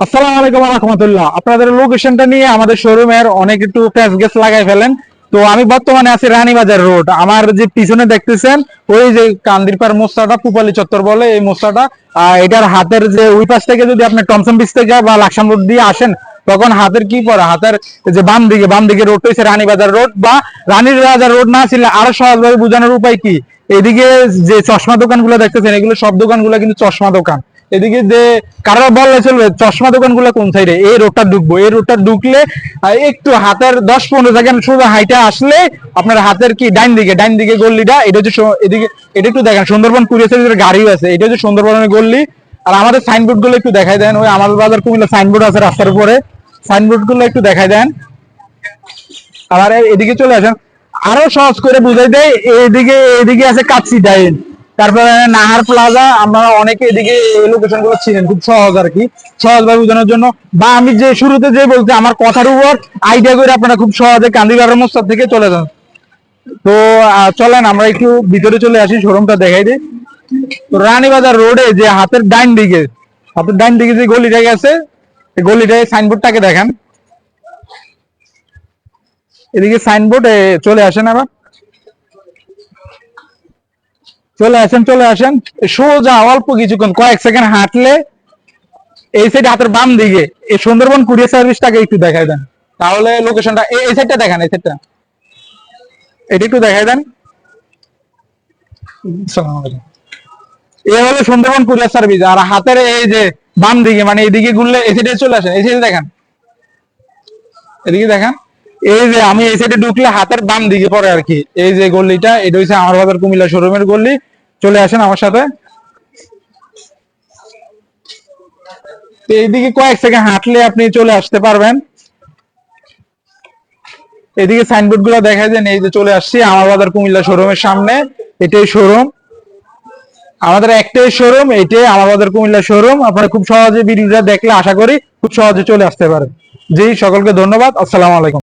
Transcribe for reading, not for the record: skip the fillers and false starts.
আসসালামু আলাইকুম রাহমাতুল্লাহ। আপনাদের লোকেশনটা নিয়ে আমাদের শোরুমের অনেক একটু প্যাচ গেস লাগাই ফেলেন। তো আমি বর্তমানে আছি রানীবাজার রোড। আমার যে পিছনে দেখতেছেন ওই যে কান্দিরপাড় মোস্তাটা পুপালি চত্বর বলে এই মোস্তাটা, এটার হাতের যে ওই পাশ থেকে যদি আপনি টমসন বিচ থেকে বা লাকসাম রোড দিয়ে আসেন, তখন হাতের কি পড়ে হাতের যে বাম দিকে রোড হচ্ছে রানীবাজার রোড বা রানীর রাজার রোড। না ছিল আরো সহজভাবে বোঝানোর উপায় কি, এদিকে যে চশমা দোকানগুলো দেখতেছেন এগুলো সব দোকানগুলো কিন্তু চশমা দোকান। এদিকে যে কারো বললে চলবে চশমা দোকানগুলো কোন সাইডে, এই রোডটা ঢুকবো, এই রোডটা ঢুকলে একটু হাতের 10-15 সেকেন্ড শুধু হাইটা আসলে আপনার হাতের কি ডাইন দিকে গল্লিটা, এটা হচ্ছে এদিকে। এটা একটু দেখেন সুন্দরবন কুরিয়ার সার্ভিসের গাড়িও আছে, এটা হচ্ছে সুন্দরবনের গল্লি। আর আমাদের সাইনবোর্ড গুলো একটু দেখাই দেন, ওই আমাদের বাজার কুমিল্লা সাইনবোর্ড আছে রাস্তার উপরে, সাইনবোর্ড গুলো একটু দেখাই দেন। আবার এদিকে চলে আসেন, আরো সহজ করে বুঝাই দেয়। এদিকে আছে কাচ্চি ডাইন, তারপরে নাহার প্লাজা। আমরা অনেকে এদিকে এই লোকেশন গুলো চিনেন, খুব সহজ আর কি, সহজ ভাবে বোঝানোর জন্য। বা আমি যে শুরুতে যে বলছি আমার কথার উপর আইডিয়া করে আপনারা খুব সহজে কান্দিবাড়ার মোস্তার থেকে চলে যান। তো চলেন আমরা একটু ভিতরে চলে আসি, শোরুমটা দেখাই দিই। তো রানীবাজার রোডে যে হাতের ডাইন দিকে যে গলিটা গেছে, এই গলিটায় সাইনবোর্ডটাকে দেখেন। এদিকে সাইনবোর্ডে চলে আসেন, আবার চলে আসেন সোজা অল্প কিছুক্ষণ কয়েক সেকেন্ড হাঁটলে এই সাইডে হাতের বাম দিকে এই সুন্দরবন কুরিয়ার সার্ভিসটাকে একটু দেখাই দেন। তাহলে লোকেশনটা এই সাইডটা দেখান, এই সাইডটা এটা একটু দেখাই দেন। আসসালামু আলাইকুম। এই হলো সুন্দরবন কুরিয়ার সার্ভিস। আর হাতের এই যে বাম দিকে মানে এইদিকে ঘুরলে এই সাইডে চলে আসেন, এই সাইডে দেখেন, এদিকে দেখেন। এই যে আমি এই সাইডে ঢুকলে হাতের বাম দিকে পড়ে আর কি, এই যে গল্লিটা এটা হচ্ছে আমার বাজার কুমিল্লা শোরুমের গল্লি। চলে আসেন আমার সাথে। তো এইদিকে কয়েক সেকেন্ড হাঁটলে আপনি চলে আসতে পারবেন। এদিকে সাইনবোর্ড গুলো দেখা যায়, এই যে চলে আসছি আমার বাজার কুমিল্লা শোরুমের সামনে। এটাই শোরুম, আমাদের একটাই শোরুম, এটাই আমার বাজার কুমিল্লা শোরুম। আপনারা খুব সহজে ভিডিওটা দেখলে আশা করি খুব সহজে চলে আসতে পারেন। জি, সকলকে ধন্যবাদ। আসসালামু আলাইকুম।